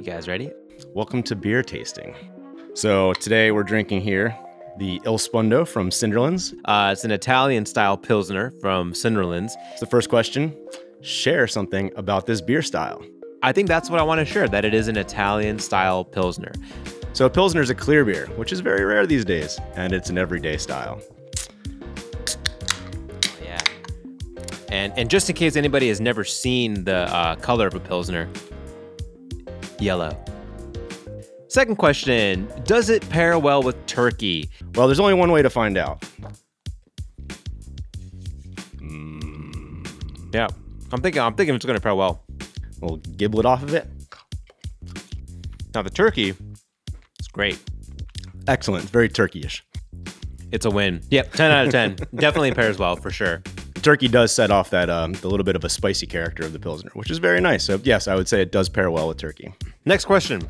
You guys ready? Welcome to beer tasting. So today we're drinking here the Il Spundo from Cinderlands. It's an Italian-style Pilsner from Cinderlands. So the first question, share something about this beer style. I think that's what I want to share, that it is an Italian-style Pilsner. So a Pilsner is a clear beer, which is very rare these days, and it's an everyday style. Yeah. And just in case anybody has never seen the color of a Pilsner, yellow. Second question, does it pair well with turkey? Well, there's only one way to find out. Yeah, I'm thinking it's gonna pair well. A little giblet off of it. Now the turkey is great. Excellent, it's very turkey-ish. It's a win. Yep, 10 out of 10. Definitely pairs well, for sure. Turkey does set off that the little bit of a spicy character of the Pilsner, which is very nice. So yes, I would say it does pair well with turkey. Next question.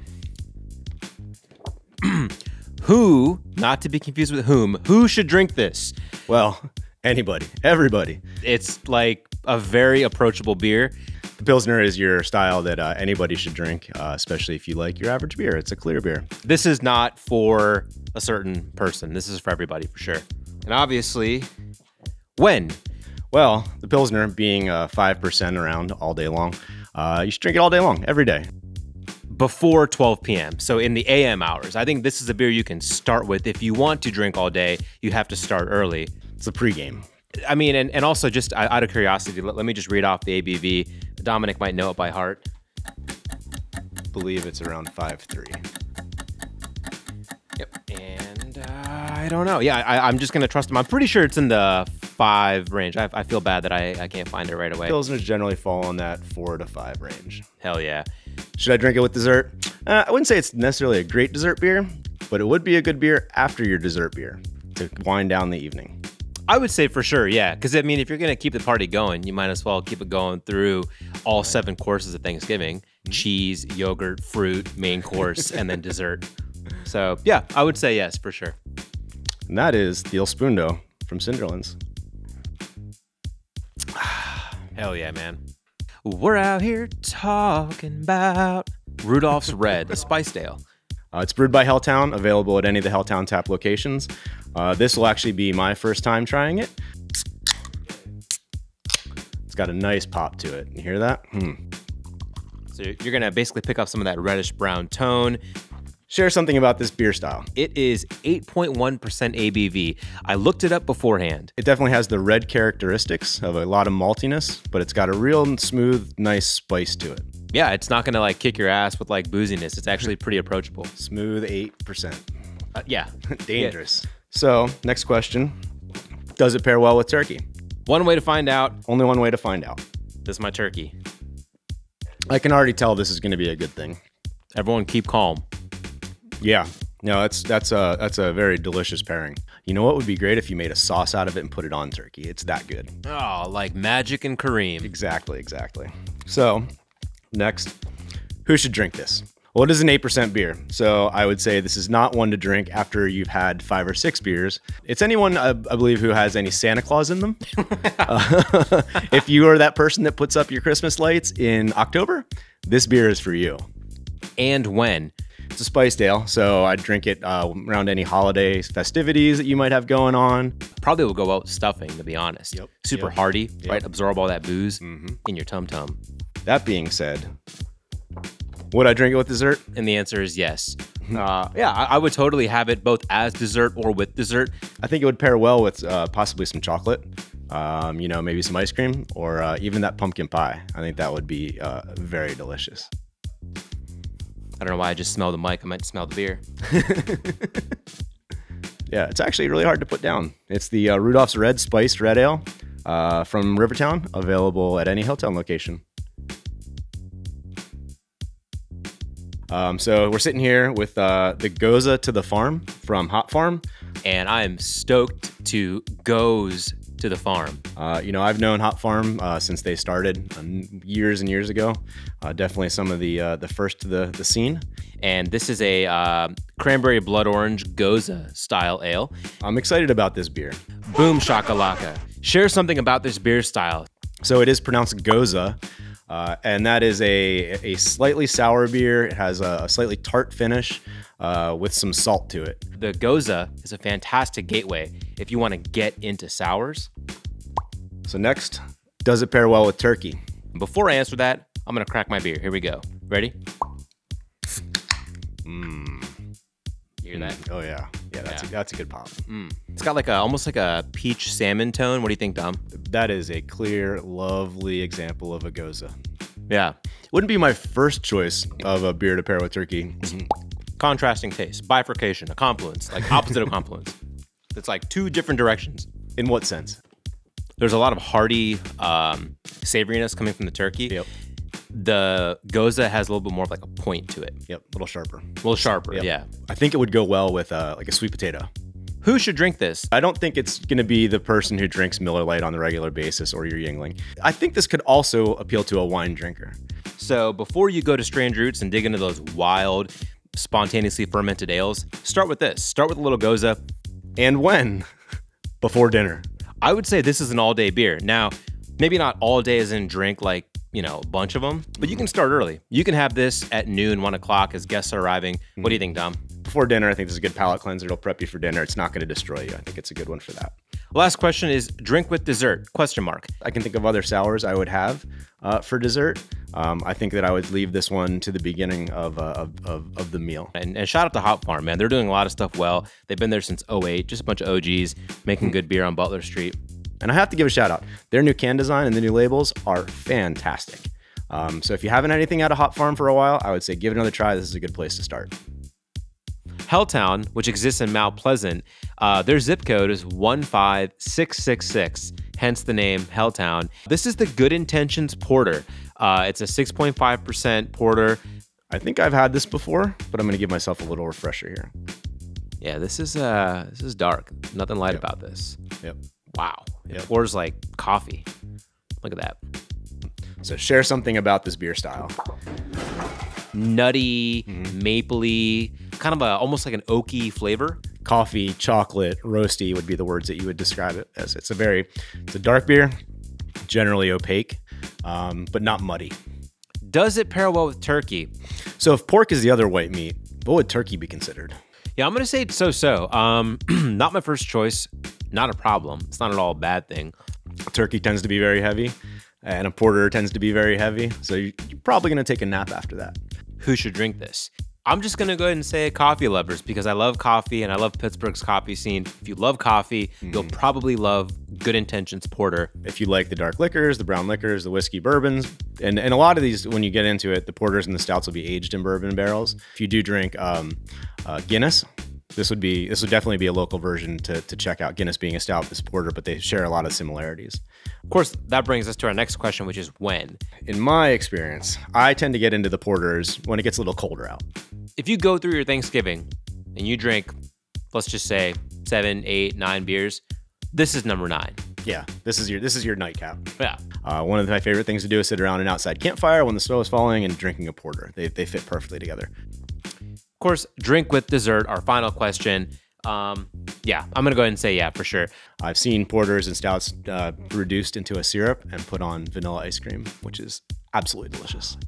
Who, not to be confused with who should drink this? Well, anybody, everybody. It's like a very approachable beer. The Pilsner is your style that anybody should drink, especially if you like your average beer. It's a clear beer. This is not for a certain person. This is for everybody, for sure. And obviously, when? Well, the Pilsner being 5% around all day long, you should drink it all day long, every day. Before 12 p.m. So in the AM hours. I think this is a beer you can start with. If you want to drink all day, you have to start early. It's a pregame. I mean, and also just out of curiosity, let me just read off the ABV. Dominic might know it by heart. I believe it's around 5.3. Yep, and I don't know. Yeah, I'm just gonna trust him. I'm pretty sure it's in the 5 range. I feel bad that I can't find it right away. Pilsners generally fall in that 4 to 5 range. Hell yeah. Should I drink it with dessert? I wouldn't say it's necessarily a great dessert beer, but it would be a good beer after your dessert beer to wind down the evening. I would say for sure, yeah. Because, I mean, if you're going to keep the party going, you might as well keep it going through all 7 courses of Thanksgiving. Cheese, yogurt, fruit, main course, and then dessert. So, yeah, I would say yes, for sure. And that is the Il Spundo from Cinderlands. Hell yeah, man. We're out here talking about Rudolph's Red, the Spiced Ale. It's brewed by Helltown, available at any of the Helltown Tap locations. This will actually be my first time trying it. It's got a nice pop to it. You hear that? So you're gonna basically pick up some of that reddish brown tone. Share something about this beer style. It is 8.1% ABV. I looked it up beforehand. It definitely has the red characteristics of a lot of maltiness, but it's got a real smooth, nice spice to it. Yeah, it's not gonna like kick your ass with like booziness. It's actually pretty approachable. Smooth 8%. Yeah. Dangerous. Yeah. So, next question. Does it pair well with turkey? One way to find out. Only one way to find out. This is my turkey. I can already tell this is gonna be a good thing. Everyone keep calm. Yeah, no, that's a very delicious pairing. You know what would be great if you made a sauce out of it and put it on turkey? It's that good. Oh, like Magic and Kareem. Exactly. So, next, who should drink this? Well, it is an 8% beer, so I would say this is not one to drink after you've had 5 or 6 beers. It's anyone, I believe, who has any Santa Claus in them. If you are that person that puts up your Christmas lights in October, this beer is for you. And when? It's a spiced ale, so I'd drink it around any holiday festivities that you might have going on. Probably will go well with stuffing, to be honest. Yep. Super hearty, right? Absorb all that booze in your tum-tum. That being said, would I drink it with dessert? And the answer is yes. Yeah, I would totally have it both as dessert or with dessert. I think it would pair well with possibly some chocolate, you know, maybe some ice cream, or even that pumpkin pie. I think that would be very delicious. I don't know why I just smell the mic. I might smell the beer. Yeah, it's actually really hard to put down. It's the Rudolph's Red Spiced Red Ale from Rivertown, available at any Helltown location. So we're sitting here with the Goza to the Farm from Hop Farm. And I am stoked to goes to the farm. You know, I've known Hop Farm since they started years and years ago. Definitely some of the first to the scene. And this is a cranberry blood orange Goza style ale. I'm excited about this beer. Boom shakalaka. Share something about this beer style. So it is pronounced Goza. And that is a slightly sour beer. It has a slightly tart finish with some salt to it. The Goza is a fantastic gateway if you want to get into sours. So next, does it pair well with turkey? Before I answer that, I'm going to crack my beer. Here we go. Ready? You hear that? Oh yeah. Yeah, that's a good pop. It's got like almost like a peach salmon tone. What do you think, Dom? That is a clear, lovely example of a Goza. Yeah. Wouldn't be my first choice of a beer to pair with turkey. Contrasting taste, bifurcation, a confluence, like opposite of confluence. It's like two different directions. In what sense? There's a lot of hearty savoriness coming from the turkey. Yep. The Goza has a little bit more of like a point to it. Yep. A little sharper. A little sharper, Yep. yeah. I think it would go well with like a sweet potato. Who should drink this? I don't think it's going to be the person who drinks Miller Lite on the regular basis or your Yingling. I think this could also appeal to a wine drinker. So before you go to Strange Roots and dig into those wild, spontaneously fermented ales, start with this. Start with a little Goza. And when? Before dinner. I would say this is an all-day beer. Now, maybe not all day as in drink like, a bunch of them, but you can start early. You can have this at noon, 1 o'clock as guests are arriving. What do you think, Dom? Before dinner, I think this is a good palate cleanser. It'll prep you for dinner. It's not going to destroy you. I think it's a good one for that. Last question is drink with dessert, ? I can think of other sours I would have for dessert. I think that I would leave this one to the beginning of the meal. And shout out to Hop Farm, man. They're doing a lot of stuff well. They've been there since 2008, just a bunch of OGs making good beer on Butler Street. And I have to give a shout out. Their new can design and the new labels are fantastic. So if you haven't had anything out of Hop Farm for a while, I would say give it another try. This is a good place to start. Helltown, which exists in Mount Pleasant, their zip code is 15666, hence the name Helltown. This is the Good Intentions Porter. It's a 6.5% porter. I think I've had this before, but I'm going to give myself a little refresher here. Yeah, this is dark. Nothing light about this. Yep. Wow. It pours like coffee. Look at that. So share something about this beer style. Nutty, mapley, kind of almost like an oaky flavor. Coffee, chocolate, roasty would be the words that you would describe it as. It's a dark beer, generally opaque, but not muddy. Does it pair well with turkey? So if pork is the other white meat, what would turkey be considered? Yeah, I'm going to say so-so. Not my first choice. Not a problem. It's not at all a bad thing. Turkey tends to be very heavy, and a porter tends to be very heavy. So you're probably going to take a nap after that. Who should drink this? I'm just going to go ahead and say coffee lovers because I love coffee and I love Pittsburgh's coffee scene. If you love coffee, you'll probably love Good Intentions Porter. If you like the dark liquors, the brown liquors, the whiskey bourbons, and a lot of these, when you get into it, the porters and the stouts will be aged in bourbon barrels. If you do drink Guinness, this would definitely be a local version to check out. Guinness being a stout, this porter, but they share a lot of similarities. Of course, that brings us to our next question, which is when. In my experience, I tend to get into the porters when it gets a little colder out. If you go through your Thanksgiving and you drink, let's just say 7, 8, 9 beers, this is number 9. Yeah, this is your nightcap. Yeah. One of my favorite things to do is sit around an outside campfire when the snow is falling and drinking a porter. They fit perfectly together. Of course, drink with dessert, our final question. Yeah, I'm going to go ahead and say yeah, for sure. I've seen porters and stouts reduced into a syrup and put on vanilla ice cream, which is absolutely delicious.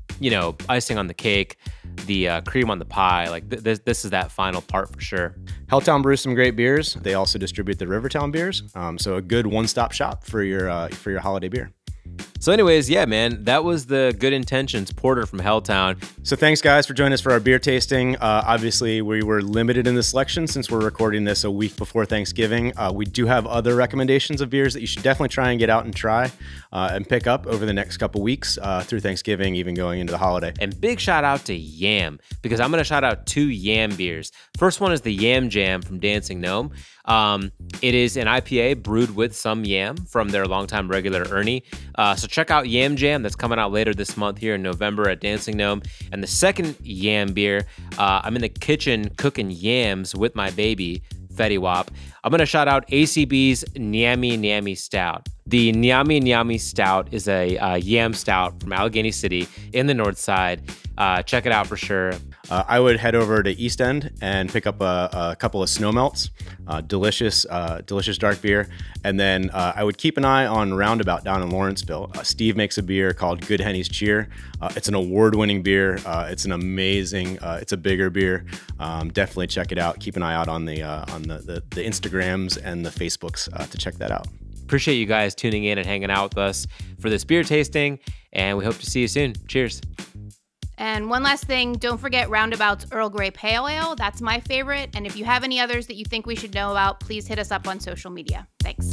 Icing on the cake, the cream on the pie, like this is that final part for sure. Helltown brews some great beers. They also distribute the Rivertown beers. So a good one-stop shop for your holiday beer. So anyways, yeah, man, that was the Good Intentions Porter from Helltown. So thanks, guys, for joining us for our beer tasting. Obviously, we were limited in the selection since we're recording this a week before Thanksgiving. We do have other recommendations of beers that you should definitely try and get out and try and pick up over the next couple weeks through Thanksgiving, even going into the holiday. And big shout out to Yam, because I'm going to shout out 2 Yam beers. First one is the Yam Jam from Dancing Gnome. It is an IPA brewed with some yam from their longtime regular Ernie. So check out Yam Jam. That's coming out later this month here in November at Dancing Gnome. And the second Yam beer, I'm in the kitchen cooking yams with my baby, Fetty Wap. I'm going to shout out ACB's Nyami Nyami Stout. The Nyami Nyami Stout is a yam stout from Allegheny City in the north side. Check it out for sure. I would head over to East End and pick up a couple of Snow Melts, delicious dark beer. And then I would keep an eye on Roundabout down in Lawrenceville. Steve makes a beer called Good Henny's Cheer. It's an award-winning beer. It's an amazing, it's a bigger beer. Definitely check it out. Keep an eye out on the Instagrams and the Facebooks to check that out. Appreciate you guys tuning in and hanging out with us for this beer tasting, and we hope to see you soon. Cheers. And one last thing, don't forget Roundabout's Earl Grey Pale Ale. That's my favorite. And if you have any others that you think we should know about, please hit us up on social media. Thanks.